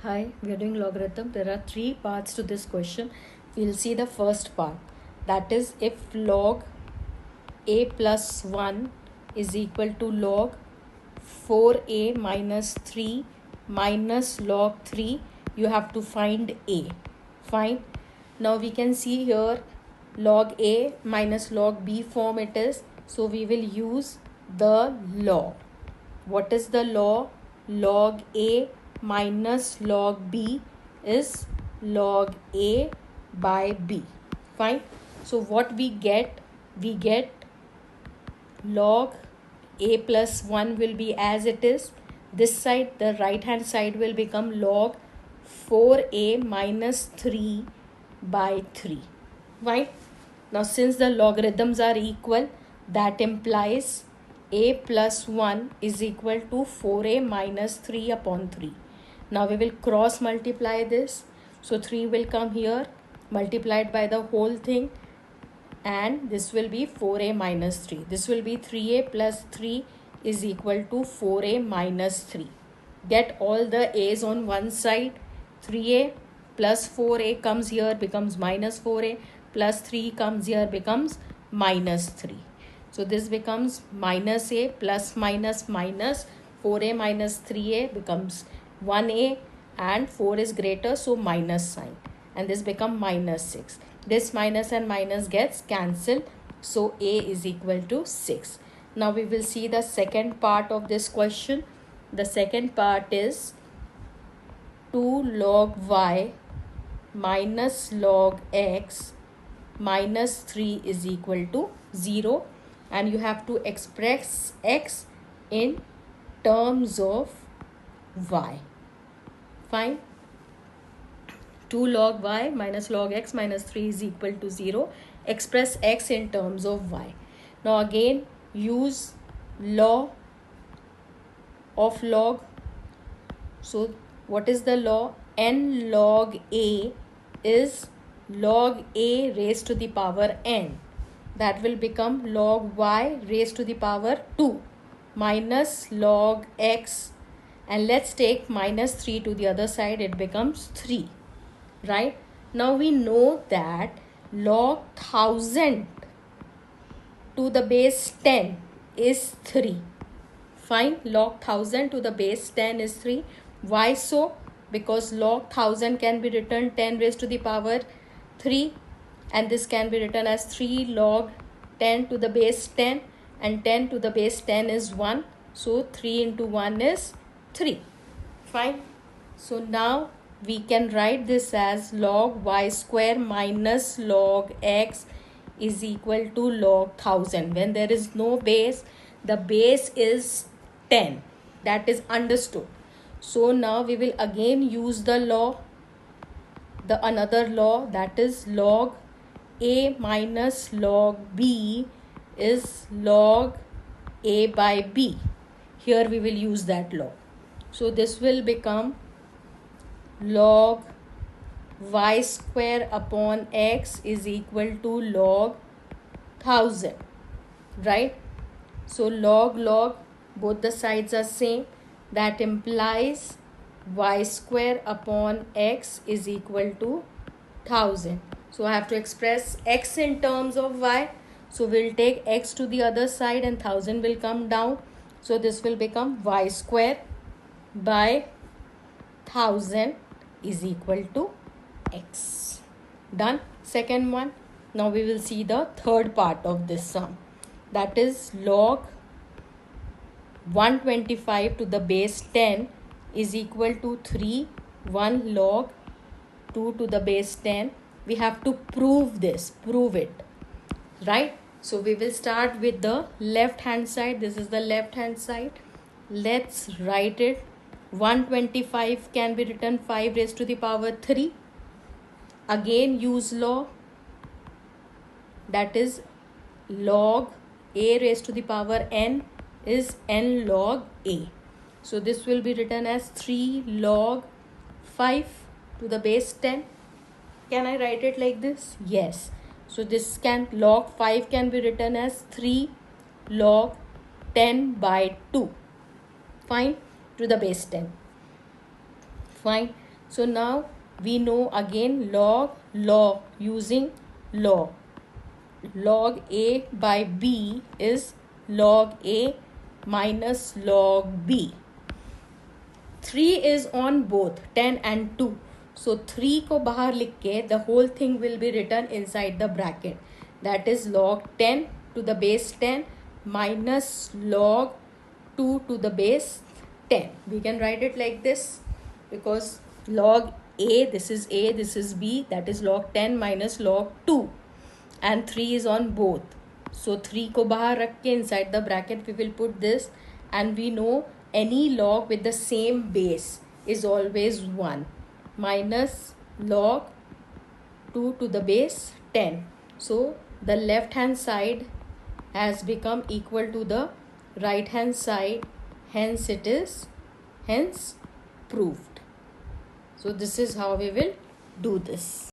Hi, we are doing logarithm. There are three parts to this question. We'll see the first part. That is, if log a plus 1 is equal to log 4a minus 3 minus log 3, you have to find a. Fine. Now we can see here log a minus log b form it is. So we will use the law. What is the law? Log a minus log b is log a by b. Fine. So what we get log a plus 1 will be as it is. This side, the right hand side, will become log 4a minus 3 by 3. Fine. Now since the logarithms are equal, that implies a plus 1 is equal to 4a minus 3 upon 3. Now we will cross multiply this. So 3 will come here multiplied by the whole thing, and this will be 4a minus 3. This will be 3a plus 3 is equal to 4a minus 3. Get all the a's on one side. 3a plus 4a comes here, becomes minus 4a, plus 3 comes here, becomes minus 3. So this becomes minus a plus minus minus 4a minus 3a becomes 1a, and 4 is greater, so minus sign, and this become minus 6. This minus and minus gets cancelled, so a is equal to 6. Now we will see the second part of this question. The second part is 2 log y minus log x minus 3 is equal to 0, and you have to express x in terms of y. Fine. 2 log y minus log x minus 3 is equal to 0. Express x in terms of y. Now again use law of log. So what is the law? N log a is log a raised to the power n. That will become log y raised to the power 2 minus log x, and let's take minus 3 to the other side, it becomes 3. Right? Now we know that log 1000 to the base 10 is 3. Fine. Log 1000 to the base 10 is 3. Why so? Because log 1000 can be written 10 raised to the power 3, and this can be written as 3 log 10 to the base 10, and 10 to the base 10 is 1. So 3 into 1 is 3. Fine. So now we can write this as log y square minus log x is equal to log 1000. When there is no base, the base is 10. That is understood. So now we will again use the law, the another law, that is log a minus log b is log a by b. Here we will use that law. So this will become log y square upon x is equal to log 1000. Right? So log, both the sides are same. That implies y square upon x is equal to 1000. So I have to express x in terms of y. So we'll take x to the other side, and 1000 will come down. So this will become y square by 1000 is equal to x. Done. Second one. Now we will see the third part of this sum. That is log 125 to the base 10 is equal to 3. 1 log 2 to the base 10. We have to prove this. Prove it. Right? So we will start with the left hand side. This is the left hand side. Let's write it. 125 can be written 5 raised to the power 3. Again use law. That is log a raised to the power n is n log a. So this will be written as 3 log 5 to the base 10. Can I write it like this? Yes. So this log 5 can be written as 3 log 10 by 2. Fine. To the base 10. Fine. So now we know again log using log. Log a by b is log a minus log b. 3 is on both 10 and 2. So 3 को बाहर लिख के the whole thing will be written inside the bracket. That is log 10 to the base 10 minus log 2 to the base 10. We can write it like this because log a, this is b, that is log 10 minus log 2, and 3 is on both. So 3 को बाहर रख के inside the bracket we will put this, and we know any log with the same base is always 1 minus log 2 to the base 10. So the left hand side has become equal to the right hand side, hence it is proved. So this is how we will do this.